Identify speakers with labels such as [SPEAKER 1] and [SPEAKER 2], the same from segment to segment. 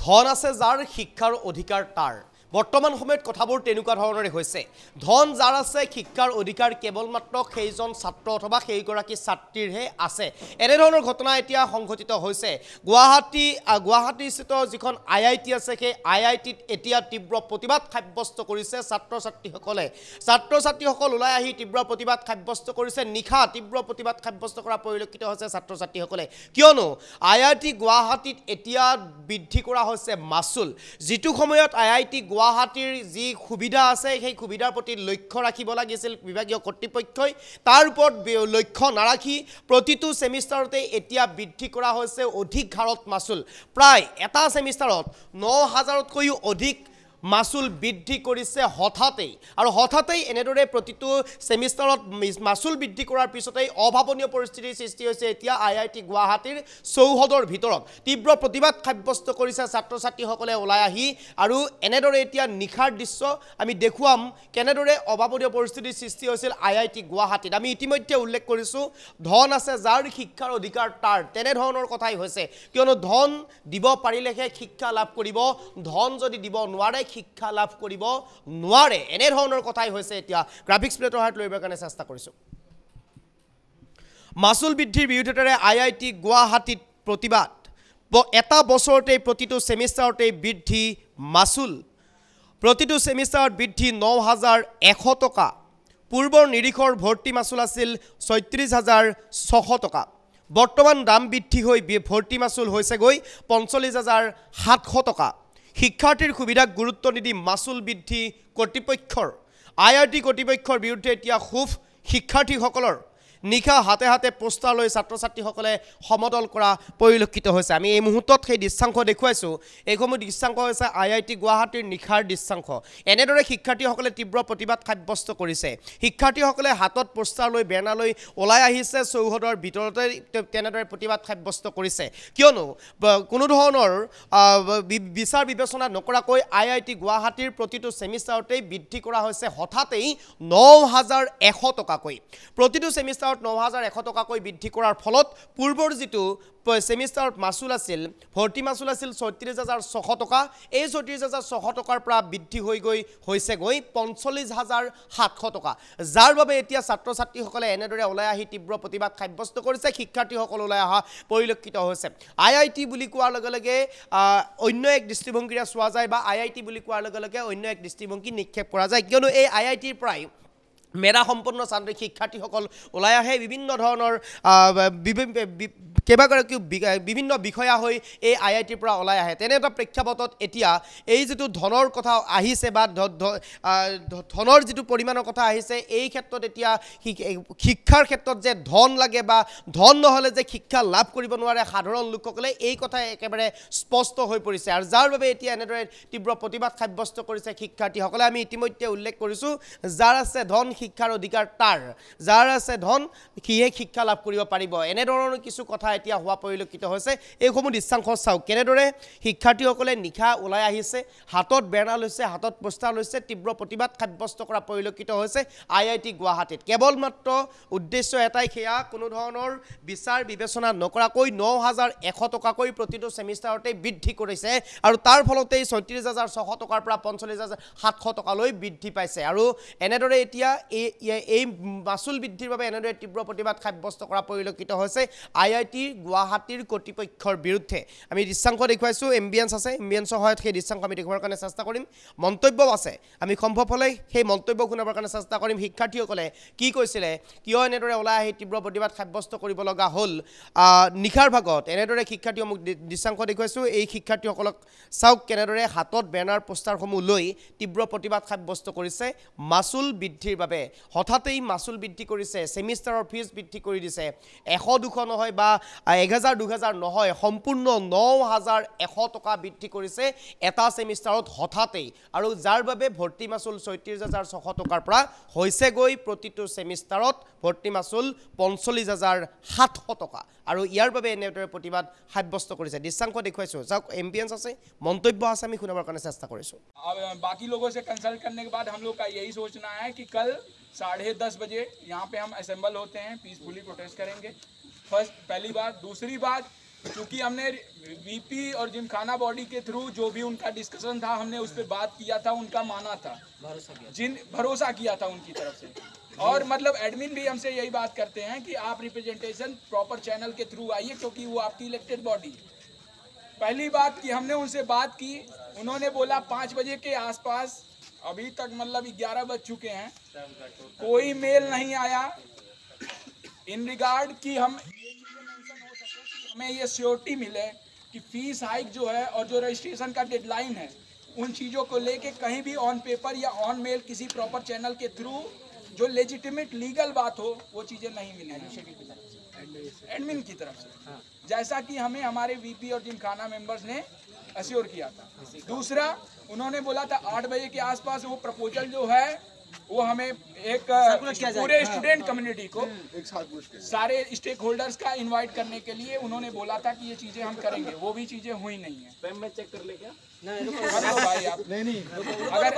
[SPEAKER 1] ধন আছে যাৰ শিক্ষাৰ অধিকাৰ তাৰ বৰ্তমান সময়ত কথাবোৰ তেনেকুৱা ধৰণৰে হৈছে ধন যাৰ আছে শিক্ষাৰ অধিকাৰ কেৱল মাত্ৰ সেইজন ছাত্ৰ অথবা সেইগৰাকী ছাত্ৰীৰহে আছে এনে ধৰণৰ ঘটনা এতিয়া সংঘটিত হৈছে গুৱাহাটীস্থিত যিখন IIT আছে সেই IITত এতিয়া তীব্ৰ প্ৰতিবাদ সাব্যস্ত কৰিছে ছাত্ৰ ছাত্ৰীসকল ওলাই আহি তীব্ৰ প্ৰতিবাদ সাব্যস্ত কৰিছে নিশা তীব্ৰ প্ৰতিবাদ সাব্যস্ত কৰা পৰিলক্ষিত হৈছে ছাত্ৰ ছাত্ৰীসকলে কিয়নো IIT গুৱাহাটীত এতিয়া বৃদ্ধি কৰা হৈছে মাচুল যিটো সময়ত IIT গুৱাহাটীৰ যি সুবিধা আছে সেই সুবিধাৰ প্ৰতি লক্ষ্য ৰাখিব লাগিছিল বিভাগীয় কৰ্তৃপক্ষই তাৰ ওপৰত লক্ষ্য নাৰাখি প্ৰতিটো সেমিষ্টাৰতে এতিয়া বৃদ্ধি কৰা হৈছে অধিক হাৰত মাচুল প্ৰায় এটা সেমিষ্টাৰত ৯,০০০তকৈও অধিক মাচুল বৃদ্ধি কৰিছে হঠাতেই এনেদৰে প্ৰতিটো সেমিষ্টাৰত মাচুল বৃদ্ধি কৰাৰ পিছতেই অভাৱনীয় পৰিস্থিতিৰ সৃষ্টি হৈছে এতিয়া IIT গুৱাহাটীৰ চৌহদৰ ভিতৰত তীব্ৰ প্ৰতিবাদ সাব্যস্ত কৰিছে ছাত্ৰ ছাত্ৰীসকলে ওলাই আহি আৰু এনেদৰে এতিয়া নিখাৰ দৃশ্য আমি দেখুৱাম কেনেদৰে অভাৱনীয় পৰিস্থিতিৰ সৃষ্টি হৈছিল IIT গুৱাহাটীত আমি ইতিমধ্যে উল্লেখ কৰিছো ধন আছে যাৰ শিক্ষাৰ অধিকাৰ তাৰ তেনে ধৰণৰ কথাই হৈছে কিয়নো ধন দিব পাৰিলেহে শিক্ষা লাভ কৰিব ধন যদি দিব নোৱাৰে শিক্ষা লাভ কৰিব নোৱাৰে এনে ধৰণৰ কথাই হৈছে এতিয়া গ্ৰাফিক্স প্লেটৰ হাত লৈবৰ কাৰণে চেষ্টা কৰিছো মাচুল বৃদ্ধিৰ বিৰুদ্ধে IIT গুৱাহাটীত প্ৰতিবাদ এটা বছৰতে প্ৰতিটো সেমিষ্টাৰতে বৃদ্ধি মাচুল প্ৰতিটো সেমিষ্টাৰত বৃদ্ধি ৯,১০০ টকা পূৰ্বৰ নিৰিখৰ ভৰ্তি মাচুল আছিল ৩৬,৬০০ টকা বৰ্তমান দাম বৃদ্ধি হৈ ভৰ্তি মাচুল হৈছে গৈ ৪৫,৭০০ টকা শিক্ষাৰ্থীৰ সুবিধাক গুৰুত্ব নিদি মাচুল বৃদ্ধি কৰ্তৃপক্ষৰ IIT কৰ্তৃপক্ষৰ বিৰুদ্ধে এতিয়া খুব শিক্ষাৰ্থীসকলৰ নিশা হাতে হাতে পোষ্টাৰ লৈ ছাত্ৰ ছাত্ৰীসকলে সমদল কৰা পৰিলক্ষিত হৈছে আমি এই মুহূৰ্তত সেই দৃশ্যাংশ দেখুৱাইছো এইসমূহ দৃশ্যাংশ হৈছে IIT গুৱাহাটীৰ নিশাৰ দৃশ্যাংশ এনেদৰে শিক্ষাৰ্থীসকলে তীব্ৰ প্ৰতিবাদ সাব্যস্ত কৰিছে শিক্ষাৰ্থীসকলে হাতত পোষ্টাৰ লৈ বেনাৰ লৈ ওলাই আহিছে চৌহদৰ ভিতৰতে তেনেদৰে প্ৰতিবাদ সাব্যস্ত কৰিছে কিয়নো কোনো ধৰণৰ বিচাৰ বিবেচনা নকৰাকৈ IIT গুৱাহাটীৰ প্ৰতিটো সেমিষ্টাৰতে বৃদ্ধি কৰা হৈছে হঠাতেই ৯,১০০ টকাকৈ প্ৰতিটো সেমিষ্টাৰ ৯,১০০ টকাকৈ বৃদ্ধি কৰাৰ ফলত পূৰ্বৰ যিটো সেমিষ্টাৰত মাচুল আছিল ভৰ্তি মাচুল আছিল ৩৬,৬০০ টকা এই ৩৬,৬০০ টকাৰ পৰা বৃদ্ধি হৈ গৈ হৈছে গৈ ৪৫,৭০০ টকা যাৰ বাবে এতিয়া ছাত্ৰ ছাত্ৰীসকলে এনেদৰে ওলাই আহি তীব্ৰ প্ৰতিবাদ সাব্যস্ত কৰিছে শিক্ষাৰ্থীসকল ওলাই অহা পৰিলক্ষিত হৈছে IIT বুলি কোৱাৰ লগে লগে অন্য এক দৃষ্টিভংগীৰে চোৱা যায় বা IIT বুলি কোৱাৰ লগে লগে অন্য এক দৃষ্টিভংগী নিক্ষেপ কৰা যায় কিয়নো এই IITৰ প্ৰায় মেধা সম্পন্ন ছাত্ৰী শিক্ষাৰ্থীসকল ওলাই আহে বিভিন্ন ধৰণৰ কেইবাগৰাকীও বিভিন্ন বিষয়া হৈ এই IITৰ পৰা ওলাই আহে তেনে এটা প্ৰেক্ষাপটত এতিয়া এই যিটো ধনৰ কথা আহিছে বা ধনৰ যিটো পৰিমাণৰ কথা আহিছে এই ক্ষেত্ৰত এতিয়া শিক্ষাৰ ক্ষেত্ৰত যে ধন লাগে বা ধন নহ'লে যে শিক্ষা লাভ কৰিব নোৱাৰে সাধাৰণ লোকসকলে এই কথা একেবাৰে স্পষ্ট হৈ পৰিছে আৰু যাৰ বাবে এতিয়া এনেদৰে তীব্ৰ প্ৰতিবাদ সাব্যস্ত কৰিছে শিক্ষাৰ্থীসকলে আমি ইতিমধ্যে উল্লেখ কৰিছো যাৰ আছে ধন শিক্ষাৰ অধিকাৰ তাৰ যাৰ আছে ধন সিহে শিক্ষা লাভ কৰিব পাৰিব এনে ধৰণৰ কিছু কথা এতিয়া হোৱা পৰিলক্ষিত হৈছে এইসমূহ দৃশ্যাংশ চাওক কেনেদৰে শিক্ষাৰ্থীসকলে নিশা ওলাই আহিছে হাতত বেনাৰ লৈছে হাতত পোষ্টাৰ লৈছে তীব্ৰ প্ৰতিবাদ সাব্যস্ত কৰা পৰিলক্ষিত হৈছে IIT গুৱাহাটীত কেৱল মাত্ৰ উদ্দেশ্য এটাই সেয়া কোনো ধৰণৰ বিচাৰ বিবেচনা নকৰাকৈ ৯,১০০ টকাকৈ প্ৰতিটো সেমিষ্টাৰতে বৃদ্ধি কৰিছে আৰু তাৰ ফলতেই ৩৬,৬০০ টকাৰ পৰা ৪৫,৭০০ টকালৈ বৃদ্ধি পাইছে আৰু এনেদৰে এতিয়া এই মাচুল বৃদ্ধিৰ বাবে এনেদৰে তীব্ৰ প্ৰতিবাদ সাব্যস্ত কৰা পৰিলক্ষিত হৈছে IIT গুৱাহাটীৰ কৰ্তৃপক্ষৰ বিৰুদ্ধে আমি দৃশ্যাংশ দেখুৱাইছো এম্বিয়েন্স আছে এম্বিয়েন্সৰ সহায়ত সেই দৃশ্যাংশ আমি দেখুৱাৰ কাৰণে চেষ্টা কৰিম মন্তব্য আছে আমি সম্ভৱ হ'লে সেই মন্তব্য শুনাবৰ কাৰণে চেষ্টা কৰিম শিক্ষাৰ্থীসকলে কি কৈছিলে কিয় এনেদৰে ওলাই আহি তীব্ৰ প্ৰতিবাদ সাব্যস্ত কৰিব লগা হ'ল নিশাৰ ভাগত এনেদৰে শিক্ষাৰ্থীসমূহ দৃশ্যাংশ দেখুৱাইছো এই শিক্ষাৰ্থীসকলক চাওক কেনেদৰে হাতত বেনাৰ পোষ্টাৰসমূহ লৈ তীব্ৰ প্ৰতিবাদ সাব্যস্ত কৰিছে মাচুল বৃদ্ধিৰ বাবে হঠাতেই মাচুল বৃদ্ধি কৰিছে সেমিষ্টাৰৰ ফিজ বৃদ্ধি কৰি দিছে ১০০-২০০ নহয় বা ১,০০০-২,০০০ নহয় সম্পূৰ্ণ ৯,১০০ টকা বৃদ্ধি কৰিছে এটা সেমিষ্টাৰত হঠাতেই আৰু যাৰ বাবে ভৰ্তি মাচুল ৩৬,৬০০ টকাৰ পৰা হৈছে গৈ প্ৰতিটো সেমিষ্টাৰত ভৰ্তি মাচুল ৪৫,৭০০ টকা আৰু ইয়াৰ বাবে এনেদৰে প্ৰতিবাদ সাব্যস্ত কৰিছে দৃশ্যাংশ দেখুৱাইছো যাওক এম্বিয়েন্স আছে মন্তব্য আছে আমি শুনাবৰ কাৰণে চেষ্টা কৰিছো
[SPEAKER 2] बाकी लोगों से कंसल्ट करने के बाद हम लोग का यही सोचना है कि कल 10:30 बजे यहाँ पे हम असेंबल होते हैं पीसफुली प्रोटेस्ट करेंगे पहली बात दूसरी बात क्योंकि हमने वीपी और जिमखाना बॉडी के थ्रू जो भी उनका डिस्कशन था हमने उस पर बात किया था, उनका माना था, भरोसा किया था उनकी तरफ से। और मतलब एडमिन भी हमसे यही बात करते हैं कि आप रिप्रेजेंटेशन प्रॉपर चैनल के थ्रू आइए, क्योंकि वो आपकी इलेक्टेड बॉडी। पहली बात कि हमने उनसे बात की, उन्होंने बोला 5 बजे के आसपास, अभी तक मतलब 11 बज चुके हैं, कोई मेल नहीं आया इन रिगार्ड कि हम हमें ये श्योरिटी मिले कि फीस हाइक जो है और जो रजिस्ट्रेशन का डेडलाइन है, उन चीज़ों को लेके कहीं भी ऑन पेपर या ऑन मेल किसी प्रॉपर चैनल के थ्रू जो लेजिटिमेट लीगल बात हो वो चीज़ें नहीं मिली एडमिन की तरफ से, जैसा कि हमें हमारे वीपी और जिमखाना मेंबर्स ने अश्योर किया था। दूसरा, उन्होंने बोला था 8 बजे के आसपास वो प्रपोजल जो है वो हमें एक पूरे स्टूडेंट कम्युनिटी को सारे स्टेक होल्डर्स का इनवाइट करने के लिए उन्होंने बोला था कि ये चीजें हम करेंगे, वो भी चीजें हुई नहीं है। मैं चेक कर ले क्या? नहीं भाई आप नहीं,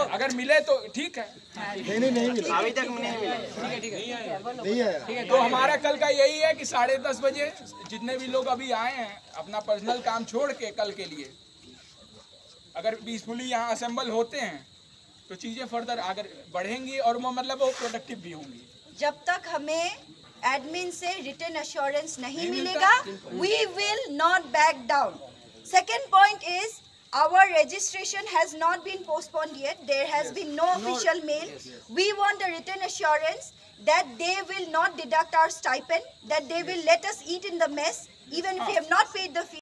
[SPEAKER 2] अगर मिले तो ठीक है।
[SPEAKER 3] नहीं मिला, अभी तक नहीं मिला। ठीक है।
[SPEAKER 2] तो हमारा कल का यही है कि 10:30 बजे जितने भी लोग अभी आए हैं अपना पर्सनल काम छोड़ के कल के लिए अगर पीसफुली यहाँ असेंबल होते हैं तो चीजें फर्दर अगर बढ़ेंगी और वो मतलब वो प्रोडक्टिव भी होंगी।
[SPEAKER 4] जब तक हमें एडमिन से रिटन अश्योरेंस नहीं मिलेगा, we will not back down. Second point is our registration has not been postponed yet. There has been no official mail. We want a written assurance that they will not deduct our stipend, that they will let us eat in the mess even if we have not paid the fee.